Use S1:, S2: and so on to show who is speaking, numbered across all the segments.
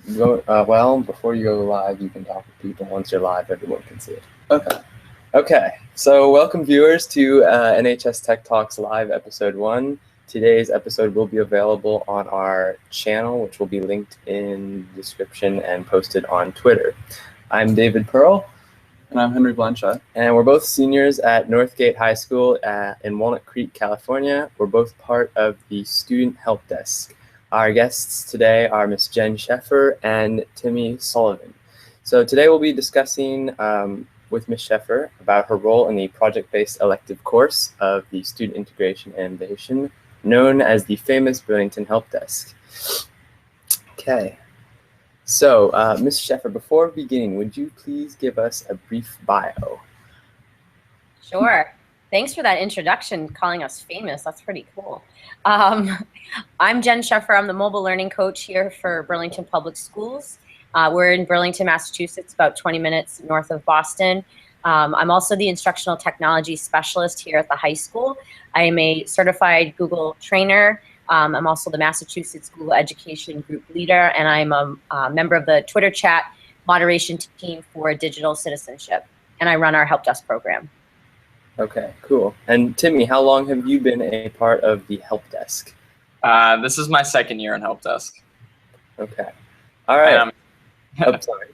S1: Well, before you go live, you can talk to people. Once you're live, everyone can see it. Okay. Okay. So welcome viewers to NHS Tech Talks Live Episode 1. Today's episode will be available on our channel, which will be linked in the description and posted on Twitter. I'm David Pearl.
S2: And I'm Henry Blanchette.
S1: And we're both seniors at Northgate High School in Walnut Creek, California. We're both part of the Student Help Desk. Our guests today are Miss Jenn Scheffer and Timmy Sullivan. So today we'll be discussing with Miss Scheffer about her role in the project-based elective course of the Student Integration and Innovation, known as the famous Burlington Help Desk. Okay. So, Ms. Scheffer, before beginning, would you please give us a brief bio?
S3: Sure. Thanks for that introduction, calling us famous. That's pretty cool. I'm Jenn Scheffer. I'm the mobile learning coach here for Burlington Public Schools. We're in Burlington, Massachusetts, about 20 minutes north of Boston. I'm also the instructional technology specialist here at the high school. I am a certified Google trainer. I'm also the Massachusetts Google Education Group leader, and I'm a member of the Twitter chat moderation team for digital citizenship, and I run our Help Desk program.
S1: Okay, cool. And Timmy, how long have you been a part of the Help Desk?
S4: This is my second year in HelpDesk.
S1: Okay. All right. Oh, sorry.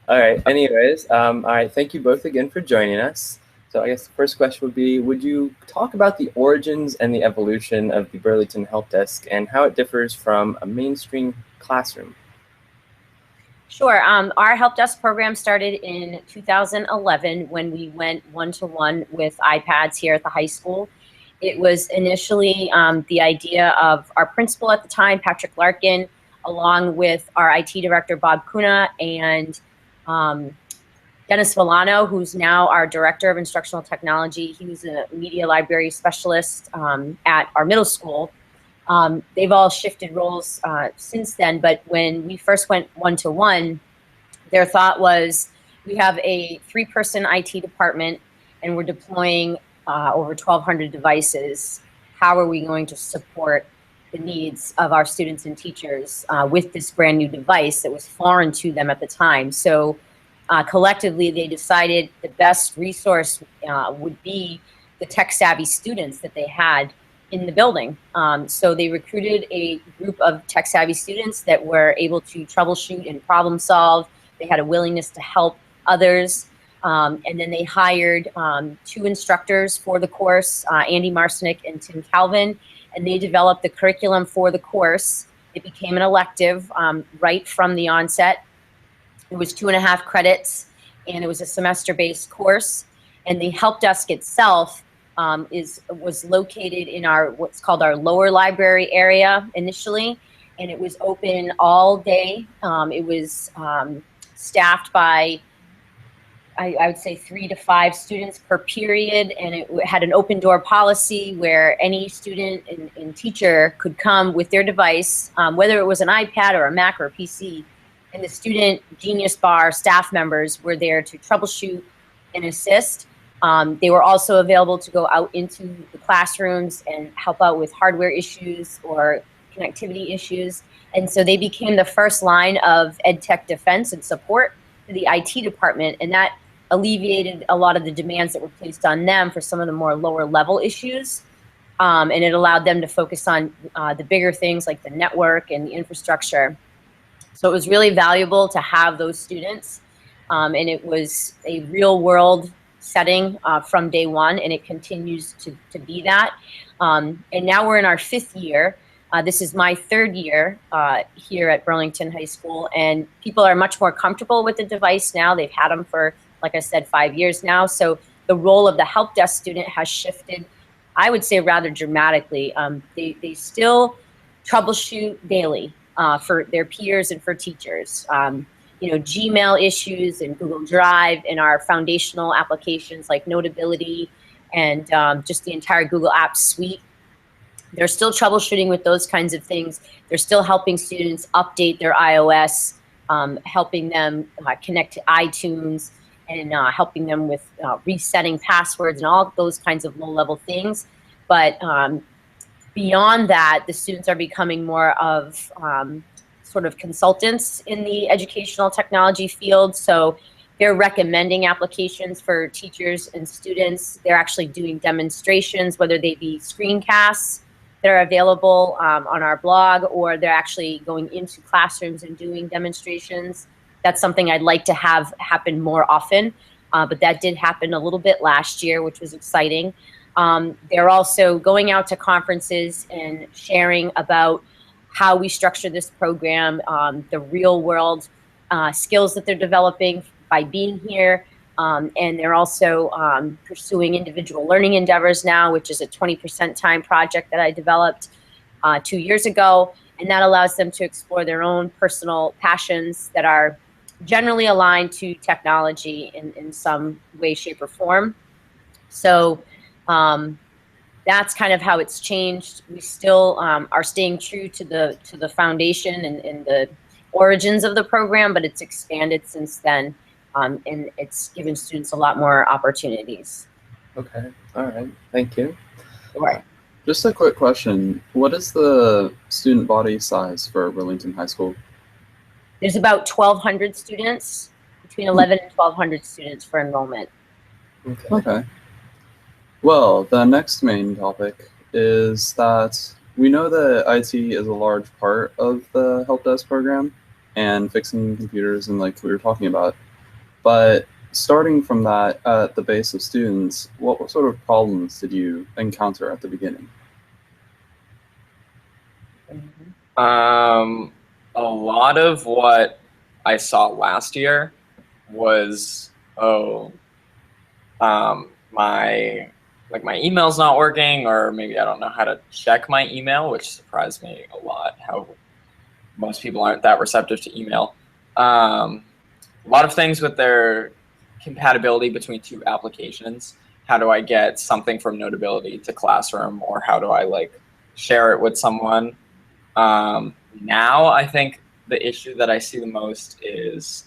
S1: All right. Anyways, all right. Thank you both again for joining us. So I guess the first question would be, would you talk about the origins and the evolution of the Burlington Help Desk and how it differs from a mainstream classroom?
S3: Sure. Our Help Desk program started in 2011 when we went one-to-one with iPads here at the high school. It was initially the idea of our principal at the time, Patrick Larkin, along with our IT director, Bob Kuna, and Dennis Villano, who's now our director of instructional technology. He was a media library specialist at our middle school. They've all shifted roles since then, but when we first went one-to-one, their thought was, we have a 3-person IT department and we're deploying over 1,200 devices. How are we going to support the needs of our students and teachers with this brand new device that was foreign to them at the time? So collectively, they decided the best resource would be the tech-savvy students that they had in the building. So they recruited a group of tech-savvy students that were able to troubleshoot and problem solve. They had a willingness to help others. And then they hired 2 instructors for the course, Andy Marcinick and Tim Calvin, and they developed the curriculum for the course. It became an elective right from the onset. It was 2.5 credits, and it was a semester-based course. And the Help Desk itself was located in what's called our lower library area initially, and it was open all day. It was staffed by, I would say, 3 to 5 students per period, and it had an open door policy where any student and teacher could come with their device, whether it was an iPad or a Mac or a PC, and the student Genius Bar staff members were there to troubleshoot and assist. They were also available to go out into the classrooms and help out with hardware issues or connectivity issues. And so they became the first line of edtech defense and support to the IT department, and that alleviated a lot of the demands that were placed on them for some of the more lower level issues. And it allowed them to focus on the bigger things like the network and the infrastructure. So it was really valuable to have those students. And it was a real world setting from day one, and it continues to be that. And now we're in our 5th year. This is my 3rd year here at Burlington High School, and people are much more comfortable with the device now. They've had them for, like I said, 5 years now. So the role of the Help Desk student has shifted, I would say, rather dramatically. They still troubleshoot daily for their peers and for teachers. You know, Gmail issues and Google Drive and our foundational applications like Notability and just the entire Google Apps suite. They're still troubleshooting with those kinds of things. They're still helping students update their iOS, helping them connect to iTunes, and helping them with resetting passwords and all those kinds of low-level things. But beyond that, the students are becoming more of sort of consultants in the educational technology field. So they're recommending applications for teachers and students. They're actually doing demonstrations, whether they be screencasts that are available on our blog, or they're actually going into classrooms and doing demonstrations. That's something I'd like to have happen more often, but that did happen a little bit last year, which was exciting. They're also going out to conferences and sharing about how we structure this program, the real world skills that they're developing by being here. And they're also pursuing individual learning endeavors now, which is a 20% time project that I developed 2 years ago. And that allows them to explore their own personal passions that are generally aligned to technology in some way, shape, or form. So that's kind of how it's changed. We still are staying true to the foundation and the origins of the program, but it's expanded since then. And it's given students a lot more opportunities.
S1: Okay, all right, thank you.
S3: Sure.
S2: Just a quick question. What is the student body size for Burlington High School?
S3: There's about 1,200 students, between 11 and 1,200 students for enrollment.
S1: Okay.
S2: Okay. Well, the next main topic is that we know that IT is a large part of the Help Desk program and fixing computers and like we were talking about. But starting from that at the base of students, what sort of problems did you encounter at the beginning?
S4: A lot of what I saw last year was, my email's not working, or maybe I don't know how to check my email, which surprised me a lot, how most people aren't that receptive to email. A lot of things with their compatibility between two applications. How do I get something from Notability to Classroom, or how do I like share it with someone? Now I think the issue that I see the most is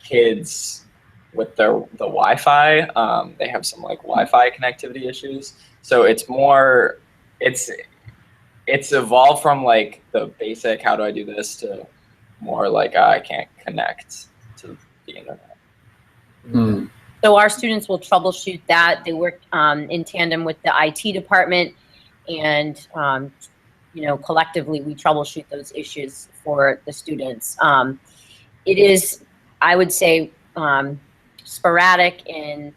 S4: kids with the Wi-Fi. They have some like Wi-Fi connectivity issues. So it's more, it's evolved from like the basic, how do I do this, to more like I can't connect to the internet.
S2: Hmm.
S3: So our students will troubleshoot that. They work in tandem with the IT department, and collectively we troubleshoot those issues for the students. It is, I would say, sporadic, and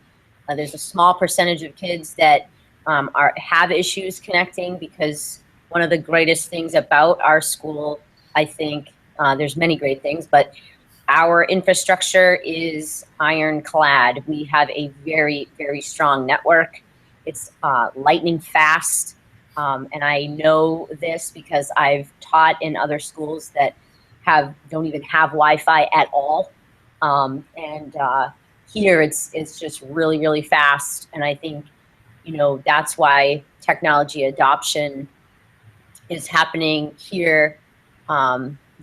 S3: there's a small percentage of kids that have issues connecting, because one of the greatest things about our school, I think, there's many great things, but our infrastructure is ironclad. We have a very, very strong network. It's lightning fast. And I know this because I've taught in other schools that don't even have Wi-Fi at all. Here it's just really, really fast. And I think, that's why technology adoption is happening here.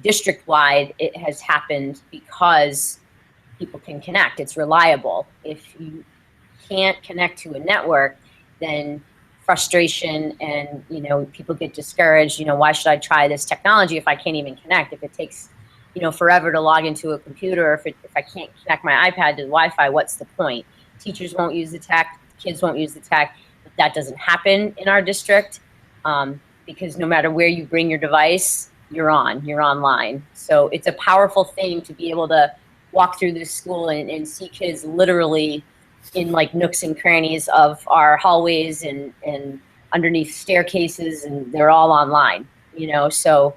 S3: District-wide, it has happened because people can connect. It's reliable. If you can't connect to a network, then frustration and, people get discouraged. Why should I try this technology if I can't even connect? If it takes, forever to log into a computer, if I can't connect my iPad to the Wi-Fi, what's the point? Teachers won't use the tech, kids won't use the tech. But that doesn't happen in our district because no matter where you bring your device, you're online. So it's a powerful thing to be able to walk through this school and see kids literally in like nooks and crannies of our hallways and underneath staircases, and they're all online, so.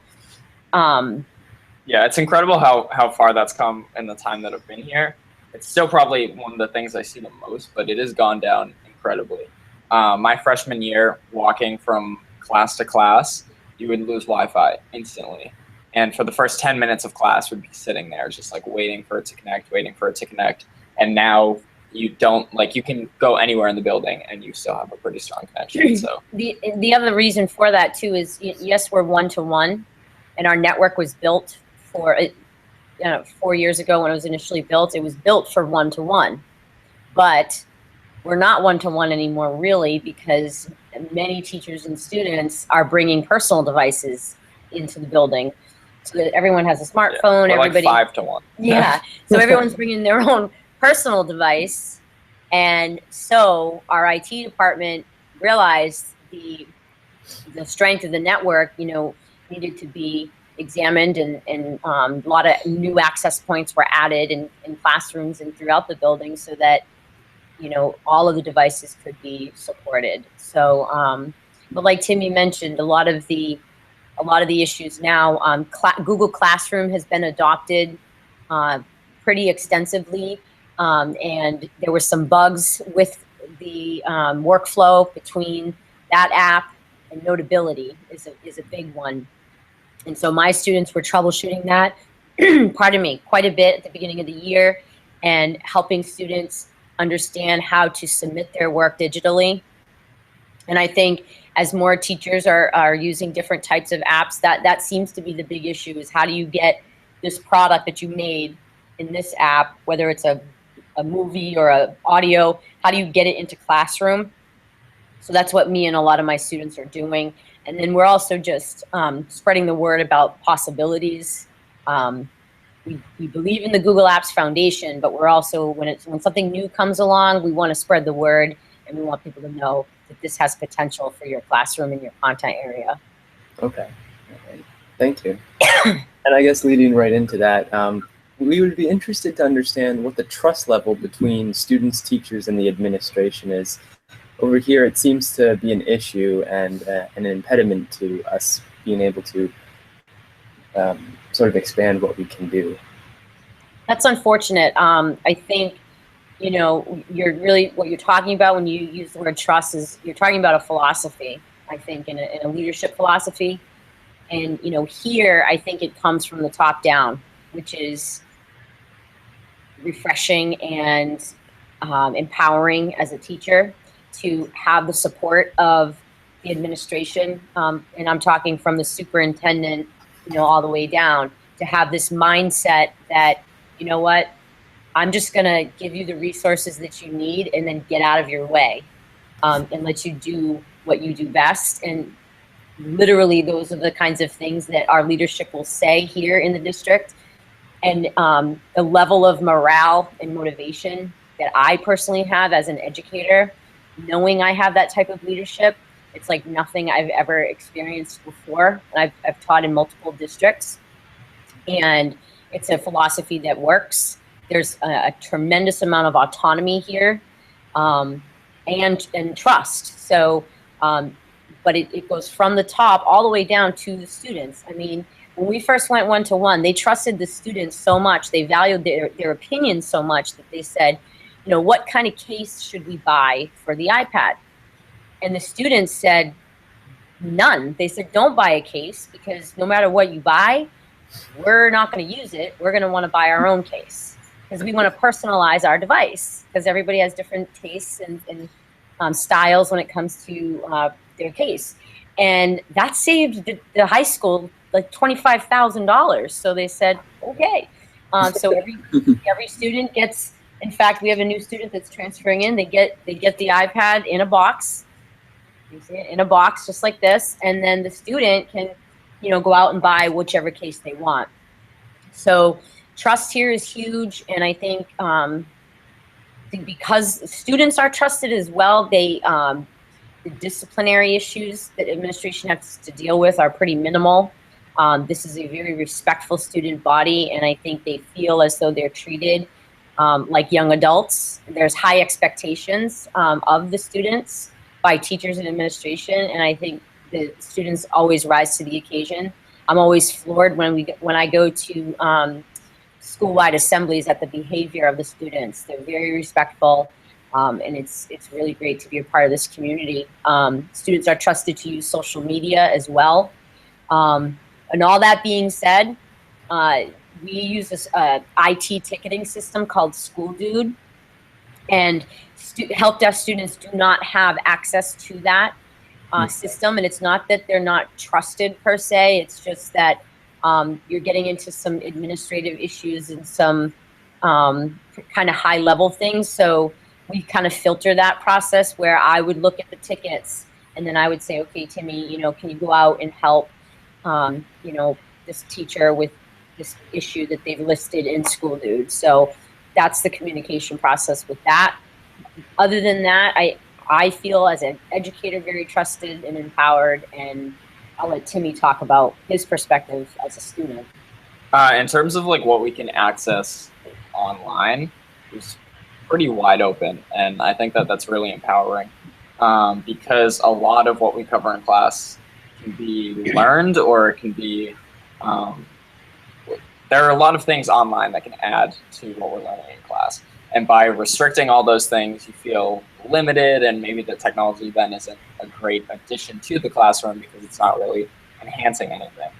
S4: Yeah, it's incredible how far that's come in the time that I've been here. It's still probably one of the things I see the most, but it has gone down incredibly. My freshman year, walking from class to class, you would lose Wi-Fi instantly. And for the first 10 minutes of class, we'd be sitting there just like waiting for it to connect. And now you don't, like, you can go anywhere in the building and you still have a pretty strong connection. So
S3: the other reason for that too is, yes, we're one-to-one, and our network was built for it. 4 years ago when it was initially built, it was built for one-to-one, but we're not one-to-one anymore, really, because many teachers and students are bringing personal devices into the building. so that everyone has a smartphone.
S4: We're
S3: everybody,
S4: like 5 to 1.
S3: Yeah, so everyone's bringing their own personal device, and so our IT department realized the strength of the network, needed to be examined, and a lot of new access points were added in classrooms and throughout the building so that, all of the devices could be supported. So, but like Timmy mentioned, a lot of the issues now, Google Classroom has been adopted pretty extensively, and there were some bugs with the workflow between that app, and Notability is a big one. And so my students were troubleshooting that, pardon me, quite a bit at the beginning of the year, and helping students understand how to submit their work digitally. And I think as more teachers are using different types of apps, that seems to be the big issue, is how do you get this product that you made in this app, whether it's a movie or a audio, how do you get it into Classroom? So that's what me and a lot of my students are doing. And then we're also just spreading the word about possibilities. We believe in the Google Apps Foundation, but we're also, when something new comes along, we want to spread the word, and we want people to know that this has potential for your classroom and your content area.
S1: Okay, thank you. And I guess leading right into that, we would be interested to understand what the trust level between students, teachers, and the administration is. Over here, it seems to be an issue and an impediment to us being able to sort of expand what we can do.
S3: That's unfortunate. I think, what you're talking about when you use the word trust is you're talking about a philosophy, I think, in a leadership philosophy. And, here, I think it comes from the top down, which is refreshing and empowering as a teacher to have the support of the administration, and I'm talking from the superintendent, all the way down, to have this mindset that, you know what, I'm just gonna give you the resources that you need and then get out of your way, and let you do what you do best. And literally those are the kinds of things that our leadership will say here in the district. And the level of morale and motivation that I personally have as an educator, knowing I have that type of leadership, it's like nothing I've ever experienced before. I've taught in multiple districts, and it's a philosophy that works. There's a tremendous amount of autonomy here, and trust. So, but it goes from the top all the way down to the students. I mean, when we first went one-to-one, they trusted the students so much, they valued their opinions so much that they said, what kind of case should we buy for the iPad? And the students said, none. They said, don't buy a case, because no matter what you buy, we're not going to use it. We're going to want to buy our own case, because we want to personalize our device, because everybody has different tastes and styles when it comes to their case. And that saved the high school like $25,000. So they said, okay. So every student gets. In fact, we have a new student that's transferring in. They get the iPad in a box. You see it in a box just like this, and then the student can, go out and buy whichever case they want. So trust here is huge, and I think because students are trusted as well, the disciplinary issues that administration has to deal with are pretty minimal. This is a very respectful student body, and I think they feel as though they're treated like young adults. There's high expectations of the students by teachers and administration, and I think the students always rise to the occasion. I'm always floored when I go to school-wide assemblies at the behavior of the students. They're very respectful, and it's really great to be a part of this community. Students are trusted to use social media as well. And all that being said, we use this IT ticketing system called School Dude, and help desk students do not have access to that system. And it's not that they're not trusted per se, it's just that you're getting into some administrative issues and some kind of high level things. So we kind of filter that process, where I would look at the tickets and then I would say, okay, Timmy, can you go out and help, this teacher with this issue that they've listed in School Dude. So that's the communication process with that. Other than that, I feel as an educator very trusted and empowered, and I'll let Timmy talk about his perspective as a student.
S4: In terms of like what we can access online, it's pretty wide open, and I think that that's really empowering, because a lot of what we cover in class can be learned, or it can be there are a lot of things online that can add to what we're learning in class. And by restricting all those things, you feel limited, and maybe the technology then isn't a great addition to the classroom because it's not really enhancing anything.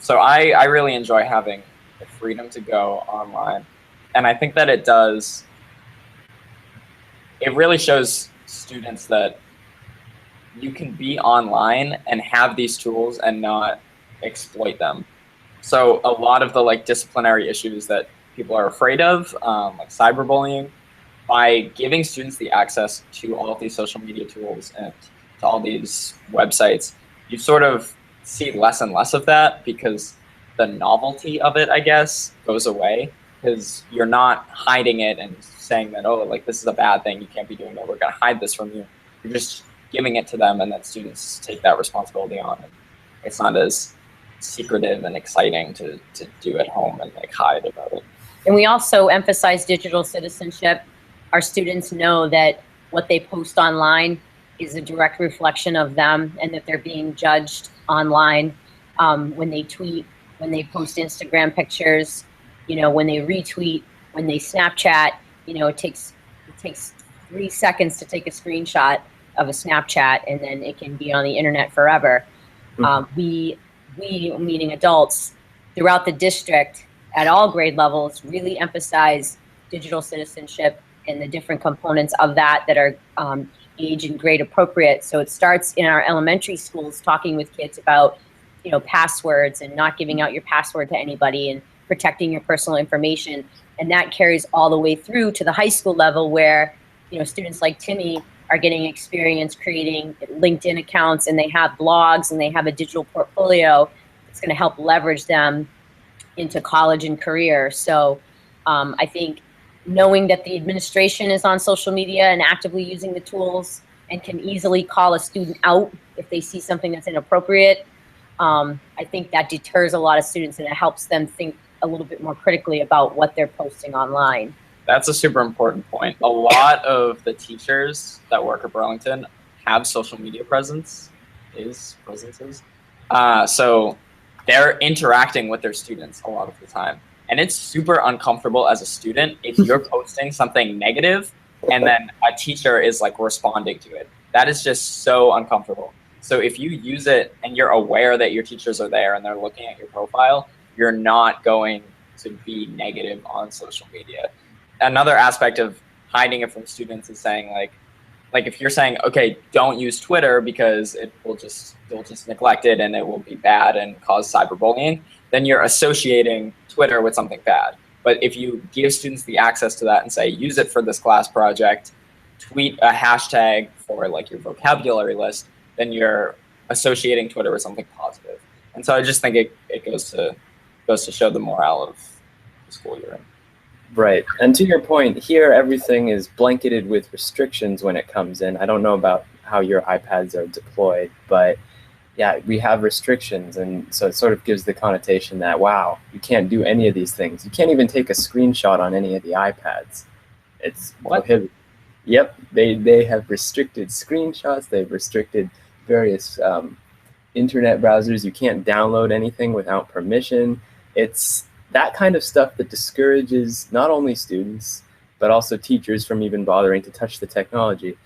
S4: So I really enjoy having the freedom to go online. And I think that it really shows students that you can be online and have these tools and not exploit them. So a lot of the like disciplinary issues that people are afraid of, like cyberbullying, by giving students the access to all of these social media tools and to all these websites, you sort of see less and less of that because the novelty of it, I guess, goes away, because you're not hiding it and saying that, oh, like this is a bad thing, you can't be doing it, we're gonna hide this from you. You're just giving it to them, and then students take that responsibility on. And it's not as secretive and exciting to do at home and like hide about it.
S3: And we also emphasize digital citizenship. Our students know that what they post online is a direct reflection of them, and that they're being judged online when they tweet, when they post Instagram pictures, you know, when they retweet, when they Snapchat. You know, it takes 3 seconds to take a screenshot of a Snapchat, and then it can be on the internet forever. We, meaning adults, throughout the district at all grade levels, really emphasize digital citizenship and the different components of that are age and grade appropriate. So it starts in our elementary schools, talking with kids about, you know, passwords and not giving out your password to anybody and protecting your personal information. And that carries all the way through to the high school level, where, you know, students like Timmy are getting experience creating LinkedIn accounts, and they have blogs, and they have a digital portfolio that's going to help leverage them into college and career. So I think knowing that the administration is on social media and actively using the tools and can easily call a student out if they see something that's inappropriate, I think that deters a lot of students, and it helps them think a little bit more critically about what they're posting online.
S4: That's a super important point. A lot of the teachers that work at Burlington have social media presences. So they're interacting with their students a lot of the time. And it's super uncomfortable as a student if you're posting something negative and then a teacher is like responding to it. That is just so uncomfortable. So if you use it and you're aware that your teachers are there and they're looking at your profile, you're not going to be negative on social media. Another aspect of hiding it from students is saying like if you're saying, okay, don't use Twitter because they'll just neglect it and it will be bad and cause cyberbullying, then you're associating Twitter with something bad. But if you give students the access to that and say, use it for this class project, tweet a hashtag for like your vocabulary list, then you're associating Twitter with something positive. And so I just think it goes to show the morale of the school you're in.
S1: Right. And to your point, here everything is blanketed with restrictions when it comes in. I don't know about how your iPads are deployed, but yeah, we have restrictions. And so it sort of gives the connotation that, wow, you can't do any of these things. You can't even take a screenshot on any of the iPads. It's prohibited. Yep. They have restricted screenshots. They've restricted various internet browsers. You can't download anything without permission. It's that kind of stuff that discourages not only students, but also teachers from even bothering to touch the technology.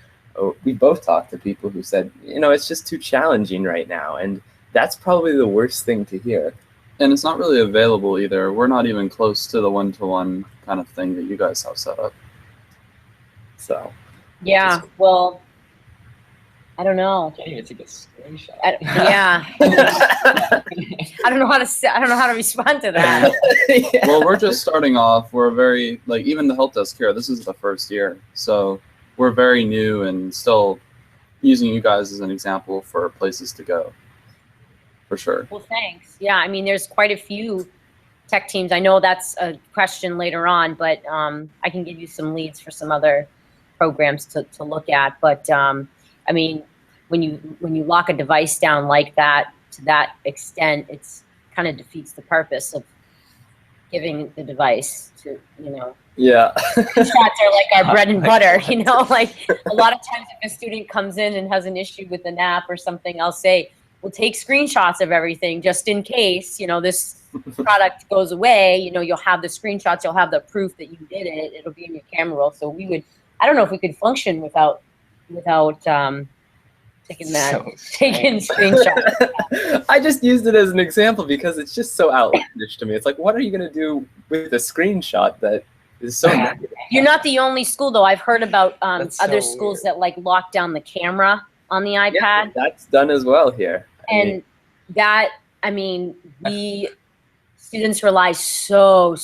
S1: We both talked to people who said, you know, it's just too challenging right now. And that's probably the worst thing to hear.
S2: And it's not really available either. We're not even close to the one-to-one kind of thing that you guys have set up.
S1: So.
S3: Yeah, well, I don't know.
S4: Can't even take a screenshot.
S3: Yeah. I don't know how to respond to that.
S1: Yeah.
S2: Well, we're just starting off. We're very, like, even the help desk here, this is the first year. So we're very new and still using you guys as an example for places to go. for sure.
S3: Well, thanks. Yeah, I mean, there's quite a few tech teams. I know that's a question later on, but I can give you some leads for some other programs to look at. But I mean, when you lock a device down like that to that extent, it's kind of defeats the purpose of giving the device to, you know.
S1: Yeah.
S3: Screenshots are like our bread and butter, you know. Like a lot of times, if a student comes in and has an issue with an app or something, I'll say, "We'll take screenshots of everything just in case, you know, this product goes away. You know, you'll have the screenshots, you'll have the proof that you did it. It'll be in your camera roll." So we would, I don't know if we could function without taking screenshots.
S1: I just used it as an example because it's just so outlandish to me. It's like, what are you going to do with a screenshot that is so negative?
S3: You're not the only school, though. I've heard about other
S4: so
S3: schools
S4: weird.
S3: that like lock down the camera on the iPad.
S1: Yeah, that's done as well here.
S3: And that, I mean, we students rely so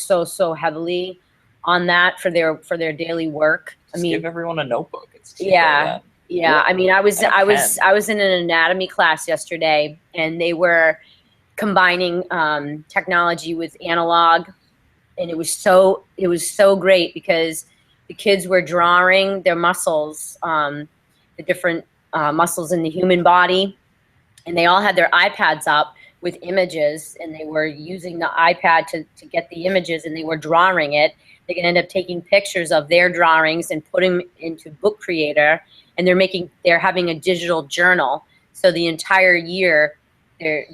S3: heavily on that for their daily work.
S4: Just give everyone a notebook. It's cheaper
S3: Yeah.
S4: than-
S3: Yeah, I mean, I was
S4: And a
S3: in an anatomy class yesterday, and they were combining technology with analog, and it was so great because the kids were drawing their muscles, the different muscles in the human body, and they all had their iPads up with images, and they were using the iPad to get the images, and they were drawing it. They can end up taking pictures of their drawings and put them into Book Creator, and they're having a digital journal. So the entire year, they're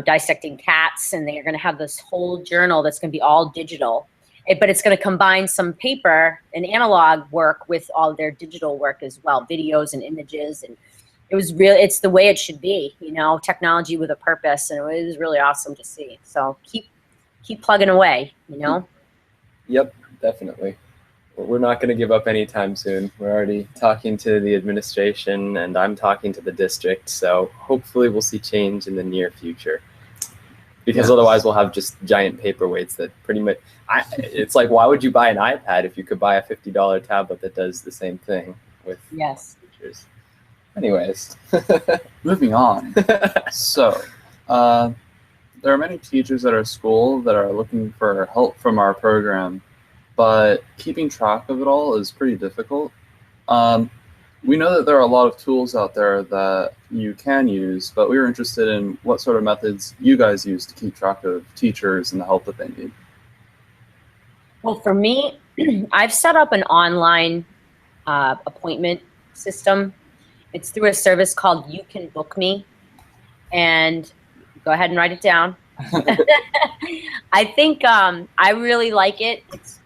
S3: dissecting cats, and they're going to have this whole journal that's going to be all digital. But it's going to combine some paper and analog work with all their digital work as well, videos and images. And it's the way it should be, you know, technology with a purpose, and it was really awesome to see. So keep plugging away, you know.
S1: Yep, definitely. We're not going to give up anytime soon. We're already talking to the administration, and I'm talking to the district. So hopefully we'll see change in the near future. Because otherwise we'll have just giant paperweights that pretty much, it's like, why would you buy an iPad if you could buy a $50 tablet that does the same thing with features? Anyways.
S2: Moving on. So, there are many teachers at our school that are looking for help from our program, but keeping track of it all is pretty difficult. We know that there are a lot of tools out there that you can use, but we were interested in what sort of methods you guys use to keep track of teachers and the help that they need.
S3: Well, for me, I've set up an online appointment system. It's through a service called You Can Book Me, and go ahead and write it down. I think I really like it. It's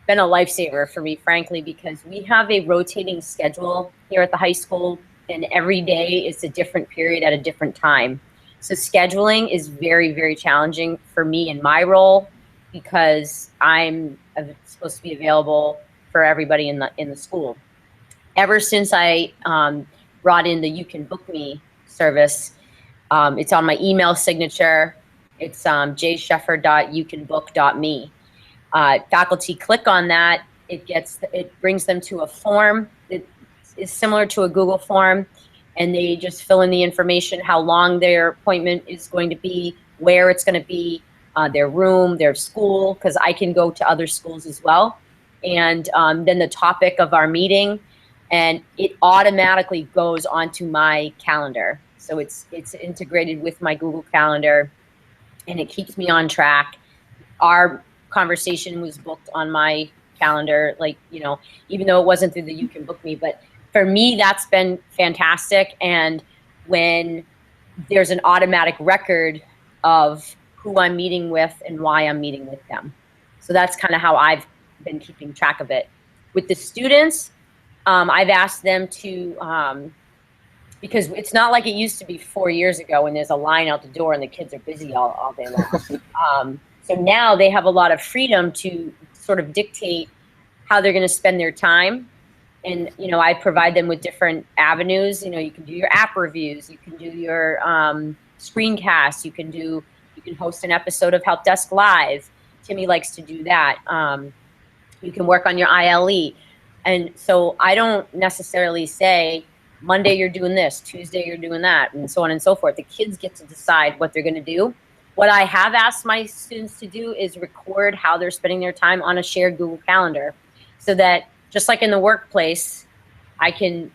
S3: been a lifesaver for me, frankly, because we have a rotating schedule here at the high school, and every day is a different period at a different time. So scheduling is very, very challenging for me in my role because I'm supposed to be available for everybody in the school. Ever since I brought in the You Can Book Me service, it's on my email signature. It's jscheffer.youcanbook.me. Faculty click on that. It brings them to a form. It is similar to a Google form, and they just fill in the information, how long their appointment is going to be, where it's going to be, their room, their school, because I can go to other schools as well. And then the topic of our meeting, and it automatically goes onto my calendar. So it's integrated with my Google Calendar, and it keeps me on track. Our conversation was booked on my calendar, like, you know, even though it wasn't through the You Can Book Me. But for me, that's been fantastic. And when there's an automatic record of who I'm meeting with and why I'm meeting with them. So that's kind of how I've been keeping track of it. With the students, I've asked them to, because it's not like it used to be 4 years ago when there's a line out the door and the kids are busy all day long. So now they have a lot of freedom to sort of dictate how they're going to spend their time. And, you know, I provide them with different avenues. You know, you can do your app reviews, you can do your screencasts, you can host an episode of HelpDesk Live. Timmy likes to do that. You can work on your ILE. And so I don't necessarily say, Monday you're doing this, Tuesday you're doing that, and so on and so forth. The kids get to decide what they're going to do. What I have asked my students to do is record how they're spending their time on a shared Google Calendar, so that just like in the workplace, I can,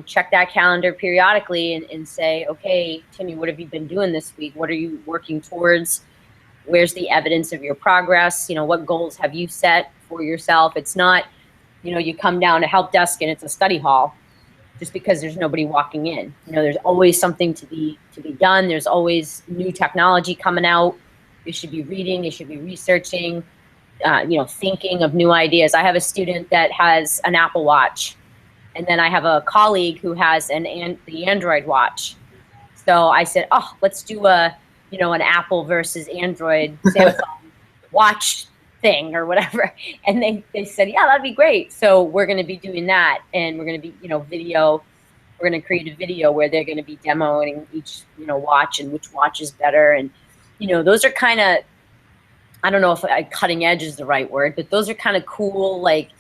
S3: check that calendar periodically and say, okay, Timmy, what have you been doing this week? What are you working towards? Where's the evidence of your progress? What goals have you set for yourself? It's not, you come down to help desk and it's a study hall just because there's nobody walking in. There's always something to be done. There's always new technology coming out. You should be reading, you should be researching, thinking of new ideas. I have a student that has an Apple Watch, and then I have a colleague who has the Android Watch. So I said, oh, let's do an Apple versus Android Samsung watch thing or whatever. And they said, yeah, that'd be great. So we're going to be doing that. And we're going to be, video. We're going to create a video where they're going to be demoing each, watch and which watch is better. And, those are kind of, I don't know if cutting edge is the right word, but those are kind of cool. Like,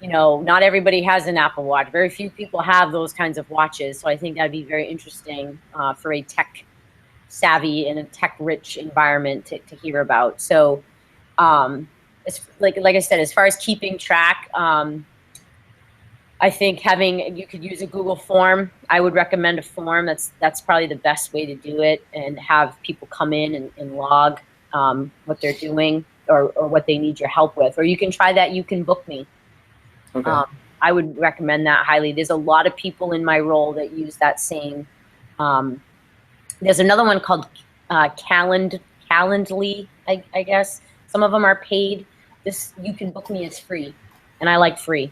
S3: not everybody has an Apple Watch. Very few people have those kinds of watches. So I think that'd be very interesting for a tech savvy and a tech rich environment to hear about. So, it's like I said, as far as keeping track, I think you could use a Google form. I would recommend a form. That's probably the best way to do it, and have people come in and log what they're doing or what they need your help with. Or you can try that. You can book me. Okay. I would recommend that highly. There's a lot of people in my role that use that same. There's another one called Calendly, I guess. Some of them are paid. You can book me as free, and I like free.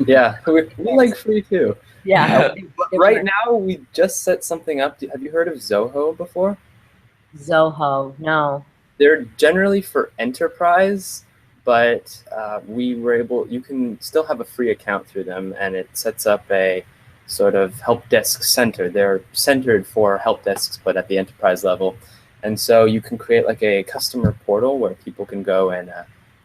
S1: Yeah, we like free too.
S3: Yeah.
S1: But right now, we just set something up. Have you heard of Zoho before?
S3: Zoho, no.
S1: They're generally for enterprise, but you can still have a free account through them, and it sets up a sort of help desk center. They're centered for help desks, but at the enterprise level. And so you can create like a customer portal where people can go and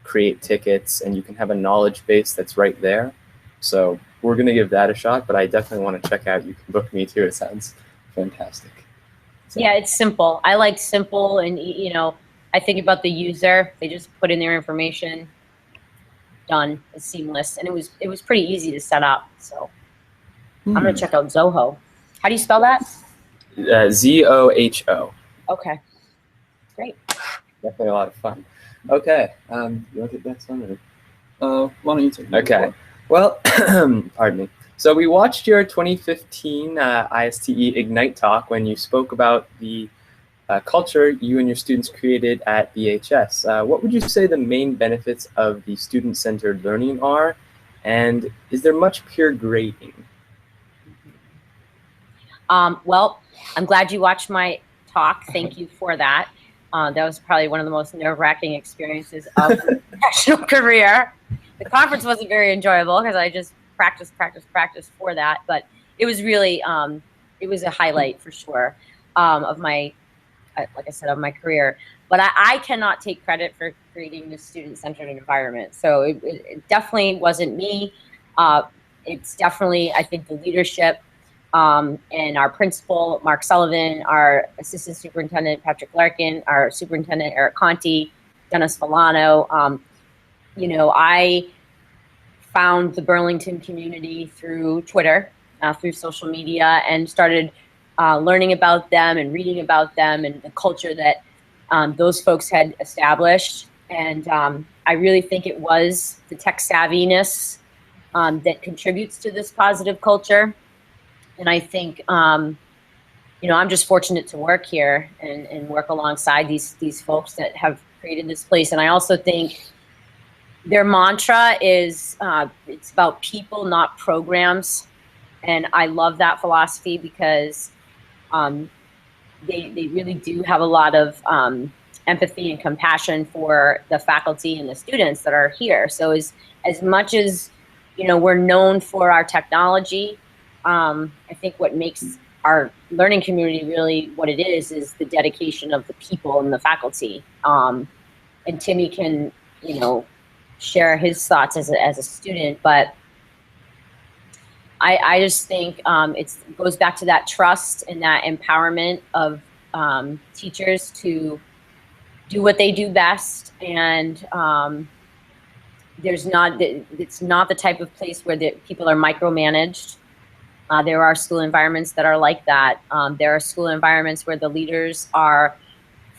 S1: create tickets, and you can have a knowledge base that's right there. So we're going to give that a shot, but I definitely want to check out You Can Book Me too. It sounds fantastic. So.
S3: Yeah, it's simple. I like simple, and I think about the user. They just put in their information. Done. It's seamless, and it was pretty easy to set up. So I'm going to check out Zoho. How do you spell that?
S1: Zoho.
S3: Okay. Great.
S1: Definitely a lot of fun. Okay. You want to take the next one?
S2: Why don't you take it?
S1: Okay. Well, pardon me. So we watched your 2015 ISTE Ignite talk when you spoke about the culture you and your students created at BHS. What would you say the main benefits of the student-centered learning are, and is there much peer grading?
S3: Well, I'm glad you watched my talk. Thank you for that. That was probably one of the most nerve-wracking experiences of my professional career. The conference wasn't very enjoyable because I just practiced for that, but it was really, it was a highlight for sure of my, like I said, of my career. But I cannot take credit for creating this student-centered environment. So it definitely wasn't me. It's definitely, I think, the leadership and our principal, Mark Sullivan, our assistant superintendent, Patrick Larkin, our superintendent, Eric Conti, Dennis Volano. I found the Burlington community through Twitter, through social media, and started learning about them and reading about them and the culture that those folks had established. And I really think it was the tech savviness that contributes to this positive culture. And I think, I'm just fortunate to work here and work alongside these folks that have created this place. And I also think their mantra is it's about people, not programs. And I love that philosophy because they really do have a lot of empathy and compassion for the faculty and the students that are here. So as much as, we're known for our technology, I think what makes our learning community really what it is the dedication of the people and the faculty. And Timmy can, share his thoughts as a student, but I just think it goes back to that trust and that empowerment of teachers to do what they do best, and it's not the type of place where people are micromanaged. There are school environments that are like that. There are school environments where the leaders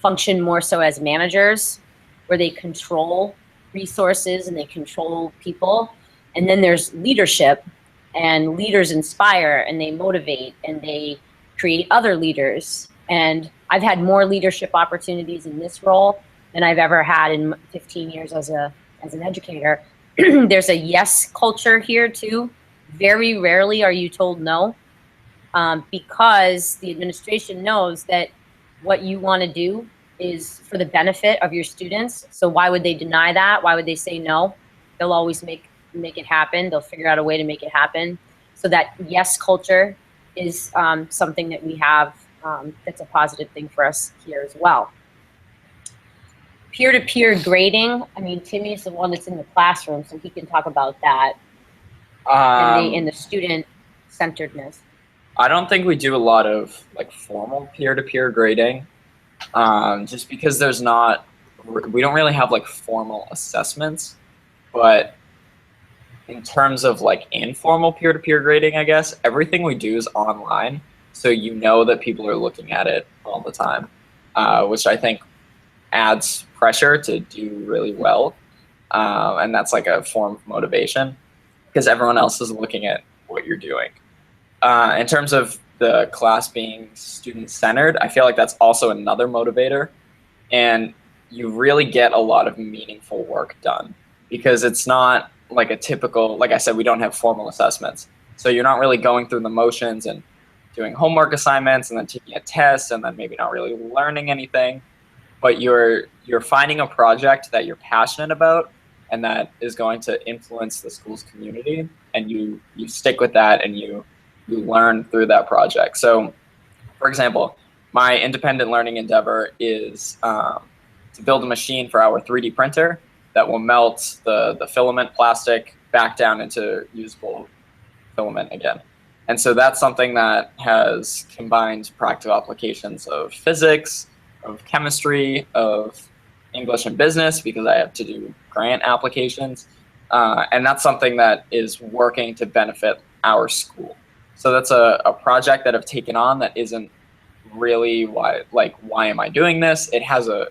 S3: function more so as managers, where they control resources and they control people. And then there's leadership, and leaders inspire and they motivate and they create other leaders. And I've had more leadership opportunities in this role than I've ever had in 15 years as an educator. There's a yes culture here too. Very rarely are you told no, because the administration knows that what you want to do is for the benefit of your students. So why would they deny that? Why would they say no? They'll always make it happen. They'll figure out a way to make it happen. So that yes culture is something that we have that's a positive thing for us here as well. Peer-to-peer grading. I mean, Timmy's the one that's in the classroom, so he can talk about that. And the student-centeredness.
S4: I don't think we do a lot of like formal peer-to-peer grading, just because we don't really have like formal assessments. But in terms of like informal peer-to-peer grading, I guess everything we do is online, so you know that people are looking at it all the time, which I think adds pressure to do really well, and that's like a form of motivation, because everyone else is looking at what you're doing. In terms of the class being student-centered, I feel like that's also another motivator, and you really get a lot of meaningful work done, because it's not like a typical, like I said, we don't have formal assessments. So you're not really going through the motions and doing homework assignments and then taking a test and then maybe not really learning anything, but you're finding a project that you're passionate about and that is going to influence the school's community, and you stick with that and you learn through that project. So for example, my independent learning endeavor is to build a machine for our 3D printer that will melt the filament plastic back down into usable filament again. And so that's something that has combined practical applications of physics, of chemistry, of English and business, because I have to do grant applications. And that's something that is working to benefit our school. So that's a project that I've taken on that isn't really why am I doing this? It has a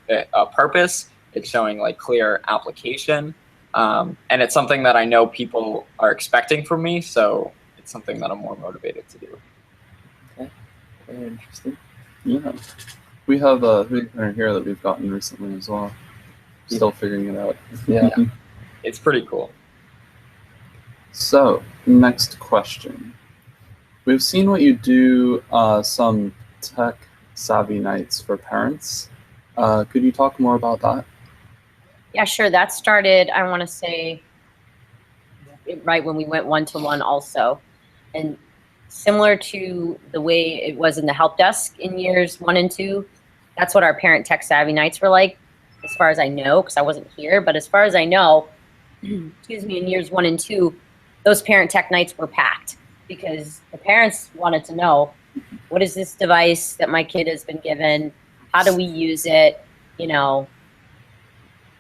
S4: purpose. It's showing like clear application. And it's something that I know people are expecting from me. So it's something that I'm more motivated to do.
S1: Okay, very interesting.
S2: Yeah. We have a 3D printer here that we've gotten recently as well. Still figuring it out.
S1: Yeah.
S4: It's pretty cool.
S2: So, next question. We've seen what you do, some tech savvy nights for parents. Could you talk more about that?
S3: Yeah, sure. That started, I want to say, right when we went one-to-one also. And similar to the way it was in the help desk in years 1 and 2, that's what our parent tech savvy nights were like, as far as I know, because I wasn't here. But as far as I know, excuse me, in years 1 and 2, those parent tech nights were packed because the parents wanted to know, what is this device that my kid has been given? How do we use it? You know,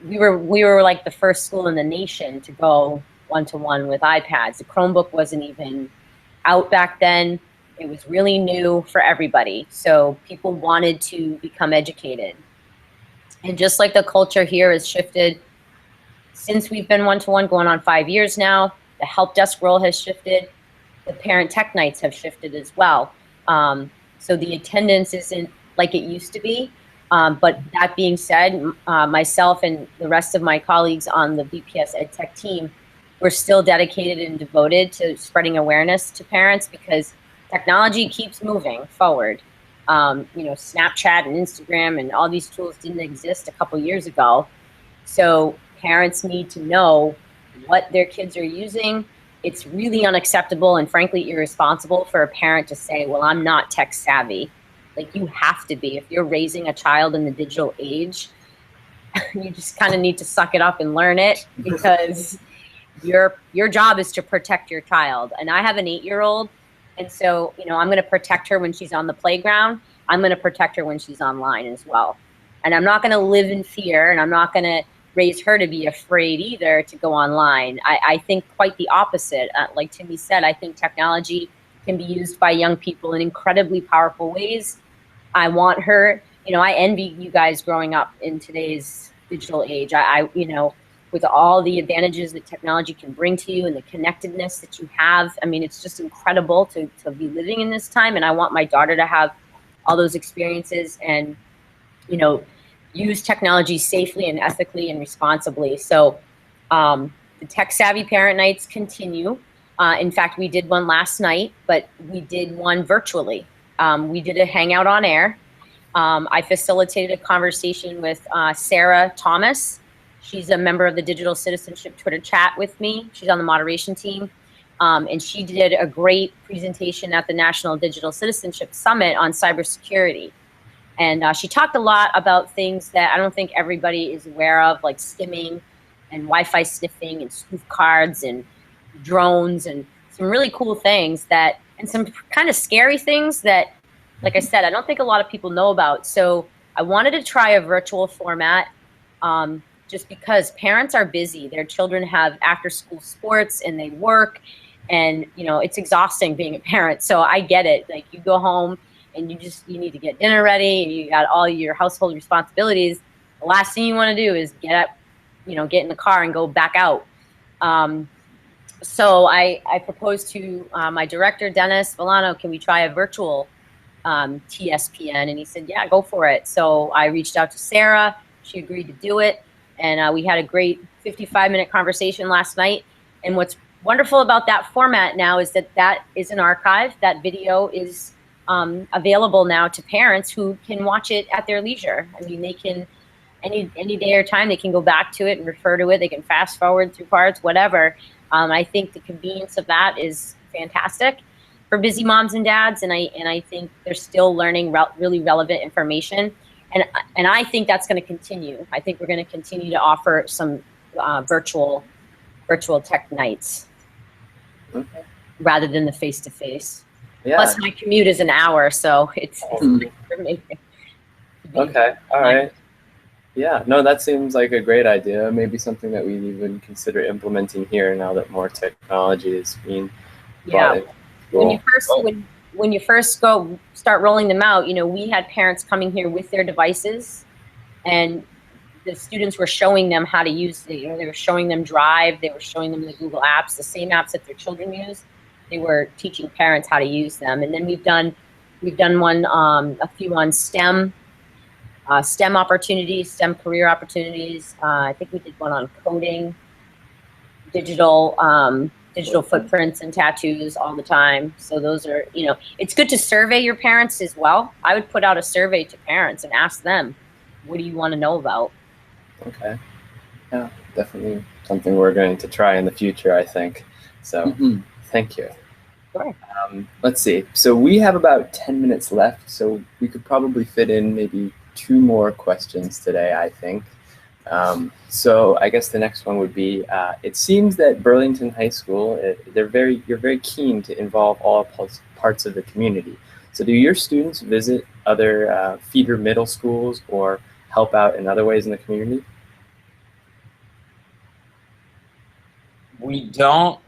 S3: we were like the first school in the nation to go one-to-one with iPads. The Chromebook wasn't even out back then. It was really new for everybody. So people wanted to become educated. And just like the culture here has shifted since we've been one-to-one, going on 5 years now, the help desk role has shifted. The parent tech nights have shifted as well. So the attendance isn't like it used to be. But that being said, myself and the rest of my colleagues on the BPS EdTech team, we're still dedicated and devoted to spreading awareness to parents, because technology keeps moving forward. You know, Snapchat and Instagram and all these tools didn't exist a couple years ago. So parents need to know what their kids are using. It's really unacceptable and frankly irresponsible for a parent to say, well, I'm not tech savvy. Like, you have to be. If you're raising a child in the digital age, you just kind of need to suck it up and learn it, because your job is to protect your child. And I have an 8-year-old, and so, you know, I'm going to protect her when she's on the playground. I'm going to protect her when she's online as well. And I'm not going to live in fear, and I'm not going to raise her to be afraid either to go online. I think quite the opposite. Like Timmy said, I think technology can be used by young people in incredibly powerful ways. I want her, you know, I envy you guys growing up in today's digital age. I you know, with all the advantages that technology can bring to you and the connectedness that you have. I mean, it's just incredible to be living in this time. And I want my daughter to have all those experiences and, you know, use technology safely and ethically and responsibly. So the Tech Savvy Parent Nights continue. In fact, we did one last night, but we did one virtually. We did a Hangout on air. I facilitated a conversation with Sarah Thomas. She's a member of the Digital Citizenship Twitter chat with me. She's on the moderation team. And she did a great presentation at the National Digital Citizenship Summit on cybersecurity. And she talked a lot about things that I don't think everybody is aware of, like skimming and Wi-Fi sniffing and spoof cards and drones and some really cool things that, and some kind of scary things that, like I said, I don't think a lot of people know about. So I wanted to try a virtual format just because parents are busy. Their children have after school sports and they work, and you know, it's exhausting being a parent. So I get it. Like, you go home and you need to get dinner ready and you got all your household responsibilities. The last thing you want to do is get up, you know, get in the car and go back out. So I proposed to my director, Dennis Villano, can we try a virtual TSPN? And he said, yeah, go for it. So I reached out to Sarah. She agreed to do it. And we had a great 55-minute conversation last night. And what's wonderful about that format now is that is an archive. That video is available now to parents who can watch it at their leisure. I mean, they can, any day or time, they can go back to it and refer to it. They can fast forward through parts, whatever. I think the convenience of that is fantastic for busy moms and dads, and I think they're still learning really relevant information, and I think that's going to continue. I think we're going to continue to offer some virtual tech nights rather than the face-to-face.
S1: Yeah.
S3: Plus, my commute is an hour, so it's great for me.
S1: Okay. All right. Yeah, no, that seems like a great idea. Maybe something that we'd even consider implementing here now that more technology is being brought in. Cool.
S3: When you first start rolling them out, you know, we had parents coming here with their devices, and the students were showing them how to use it. You know, they were showing them Drive, they were showing them the Google apps, the same apps that their children use. They were teaching parents how to use them. And then we've done one, a few on STEM opportunities, STEM career opportunities. I think we did one on coding, digital footprints and tattoos all the time. So those are, you know, it's good to survey your parents as well. I would put out a survey to parents and ask them, what do you want to know about?
S1: Okay. Yeah, definitely something we're going to try in the future, I think. So thank you.
S3: Sure.
S1: Let's see. So we have about 10 minutes left, so we could probably fit in maybe 2 more questions today, I think. So I guess the next one would be, it seems that Burlington High School, you're very keen to involve all parts of the community. So do your students visit other feeder middle schools or help out in other ways in the community?
S4: We don't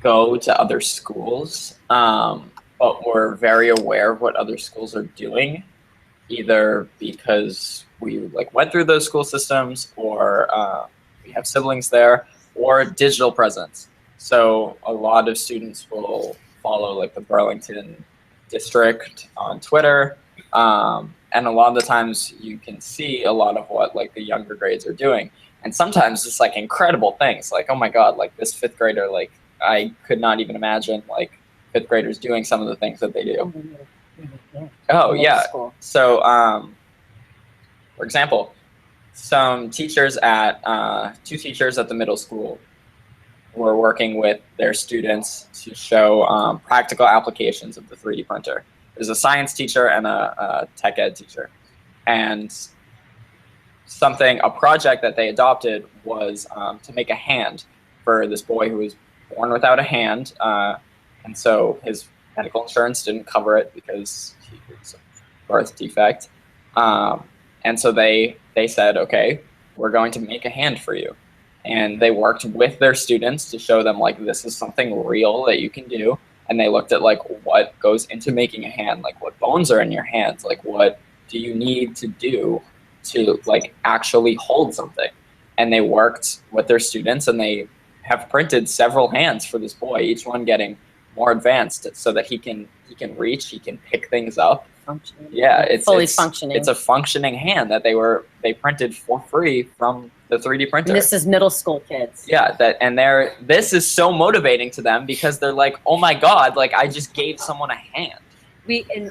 S4: go to other schools, but we're very aware of what other schools are doing, either because we went through those school systems, or we have siblings there, or digital presence. So a lot of students will follow the Burlington district on Twitter, and a lot of the times you can see a lot of what the younger grades are doing, and sometimes it's incredible things, oh my god, this 5th grader, I could not even imagine 5th graders doing some of the things that they do. Oh yeah. So for example, some teachers at 2 teachers at the middle school were working with their students to show practical applications of the 3D printer. There's a science teacher and a tech ed teacher, and a project that they adopted was to make a hand for this boy who was born without a hand. And so his medical insurance didn't cover it because he was a birth defect. And so they said, okay, we're going to make a hand for you. And they worked with their students to show them, like, this is something real that you can do. And they looked at, like, what goes into making a hand, like what bones are in your hands, like what do you need to do to, like, actually hold something. And they worked with their students, and they have printed several hands for this boy, each one getting more advanced so that he can reach, he can pick things up.
S3: Functioning.
S4: Yeah, it's
S3: fully functioning.
S4: It's a functioning hand that they printed for free from the 3D printer.
S3: And this is middle school kids.
S4: Yeah, this is so motivating to them because they're like, oh my God, like I just gave someone a hand.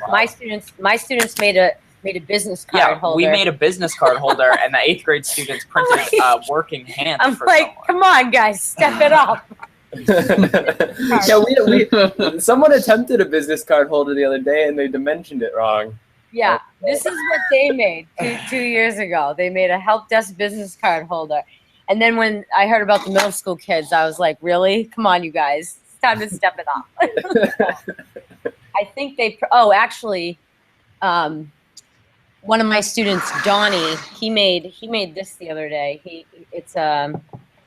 S3: My students made a business card holder.
S4: We made a business card holder, and the 8th grade students printed a working hand.
S3: I'm
S4: for
S3: like,
S4: someone.
S3: come on, guys, step it up.
S1: Yeah, someone attempted a business card holder the other day, and they dimensioned it wrong.
S3: Yeah, this is what they made 2 years ago. They made a HelpDesk business card holder. And then when I heard about the middle school kids, I was like, really? Come on, you guys. It's time to step it up. I think actually, one of my students, Donnie, he made this the other day. It's I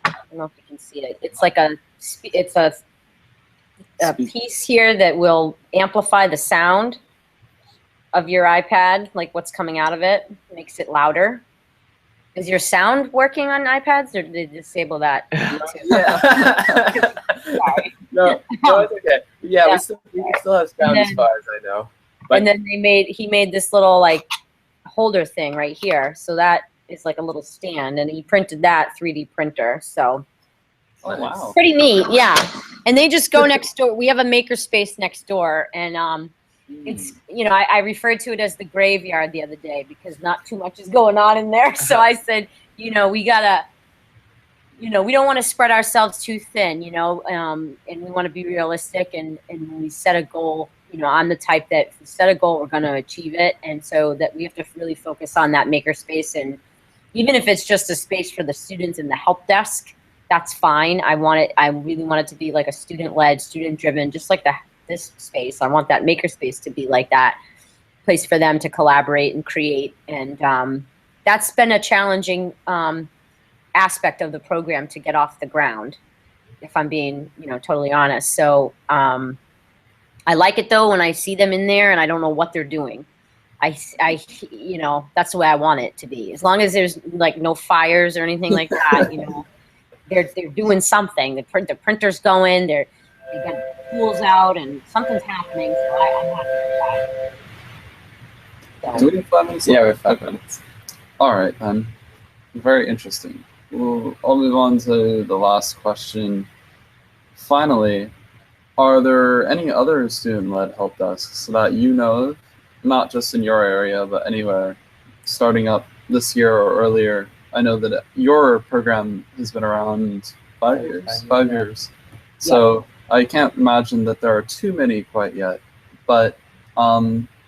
S3: don't know if you can see it. It's like a piece here that will amplify the sound of your iPad, like what's coming out of it, makes it louder. Is your sound working on iPads, or did they disable that? Sorry.
S1: No, it's okay. Yeah, we still have sound as far as I know. But
S3: and then he made this little like holder thing right here. So that is like a little stand, and he printed that 3D printer. So
S2: Oh, wow.
S3: pretty neat, yeah. And they just go next door. We have a makerspace next door, and it's, I referred to it as the graveyard the other day because not too much is going on in there. So I said, we gotta, we don't want to spread ourselves too thin, and we want to be realistic. And when we set a goal, I'm the type that if we set a goal, we're going to achieve it. And so that we have to really focus on that makerspace. And even if it's just a space for the students in the help desk, that's fine. I really want it to be like a student-led, student-driven, just like this space. I want that makerspace to be like that place for them to collaborate and create. And that's been a challenging aspect of the program to get off the ground, if I'm being, totally honest. So I like it though when I see them in there and I don't know what they're doing. That's the way I want it to be. As long as there's like no fires or anything like that, they're doing something. The printer's going. They got tools out, and something's happening. So I'm happy with that.
S2: Do we have 5 minutes?
S1: yeah, we have 5 minutes.
S2: All right, then. Very interesting. I'll move on to the last question. Finally, are there any other student-led help desks that you know of, not just in your area, but anywhere, starting up this year or earlier? I know that your program has been around 5 years. 5 years. So I can't imagine that there are too many quite yet. But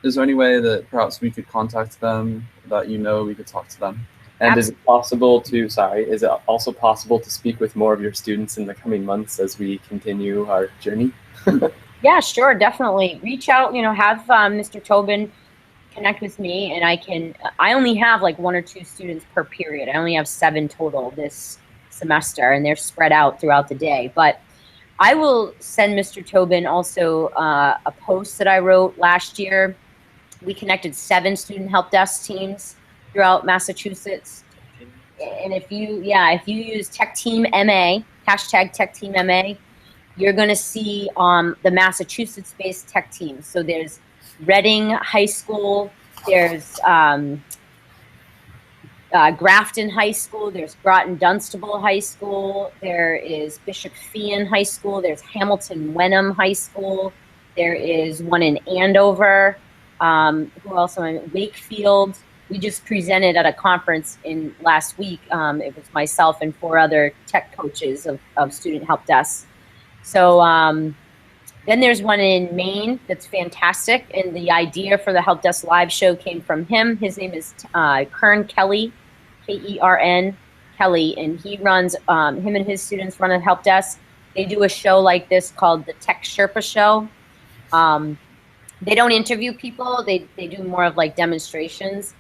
S2: is there any way that perhaps we could contact them, that we could talk to them?
S1: And is it also possible to speak with more of your students in the coming months as we continue our journey?
S3: Yeah, sure, definitely. Reach out, have Mr. Tobin connect with me, and I only have like 1 or 2 students per period. I only have 7 total this semester, and they're spread out throughout the day. But I will send Mr. Tobin also a post that I wrote last year. We connected 7 student help desk teams throughout Massachusetts. And if you use Tech Team MA, hashtag Tech Team MA, you're going to see the Massachusetts-based tech teams. So there's Reading High School, there's Grafton High School, there's Groton Dunstable High School, there is Bishop Feehan High School, there's Hamilton Wenham High School, there is one in Andover, who else am I? Wakefield. We just presented at a conference last week. It was myself and 4 other tech coaches of student help desks. So then there's one in Maine that's fantastic, and the idea for the Help Desk live show came from him. His name is Kern Kelly. Kern, Kelly, and he runs, him and his students run a help desk. They do a show like this called the Tech Sherpa Show. They don't interview people. They do more of like demonstrations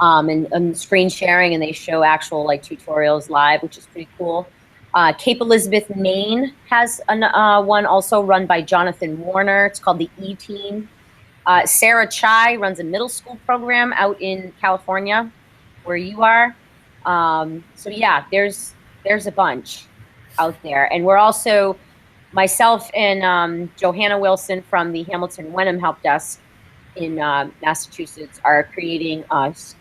S3: and screen sharing, and they show actual like tutorials live, which is pretty cool. Cape Elizabeth, Maine has one also run by Jonathan Warner. It's called the E-Team. Sarah Chai runs a middle school program out in California, where you are. So yeah, there's a bunch out there. And we're also, myself and Johanna Wilson from the Hamilton Wenham Help Desk in Massachusetts are creating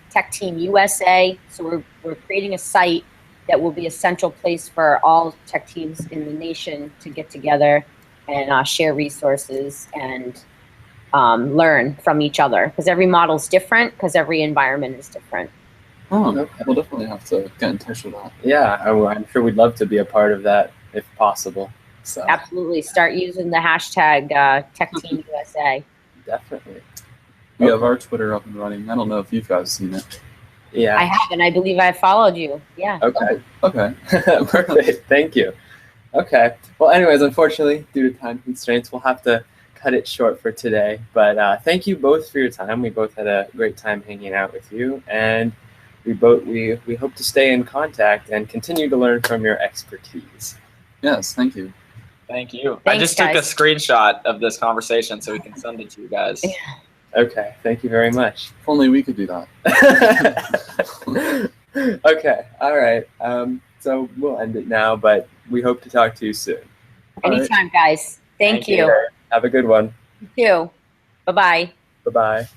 S3: Tech Team USA. So we're creating a site that will be a central place for all tech teams in the nation to get together and share resources and learn from each other, because every model is different, because every environment is different.
S2: Oh, okay. We'll definitely have to get in touch with that.
S1: Yeah, I'm sure we'd love to be a part of that if possible. So
S3: Absolutely. Start using the hashtag TechTeamUSA.
S1: definitely.
S2: We have our Twitter up and running. I don't know if you guys seen it.
S1: Yeah.
S3: I have, and I believe I followed you. Yeah.
S1: Okay.
S2: Okay.
S1: Perfect. Thank you. Okay. Well, anyways, unfortunately, due to time constraints, we'll have to cut it short for today. But thank you both for your time. We both had a great time hanging out with you, and we hope to stay in contact and continue to learn from your expertise.
S2: Yes, thank you.
S4: Thank you.
S3: Thanks,
S4: I just took a
S3: guys.
S4: screenshot of this conversation so we can send it to you guys.
S1: Okay. Thank you very much.
S2: If only we could do that.
S1: Okay. All right. So we'll end it now, but we hope to talk to you soon.
S2: All right.
S3: Anytime, guys. Thank you.
S1: Have a good one.
S3: You too. Bye-bye.
S1: Bye-bye.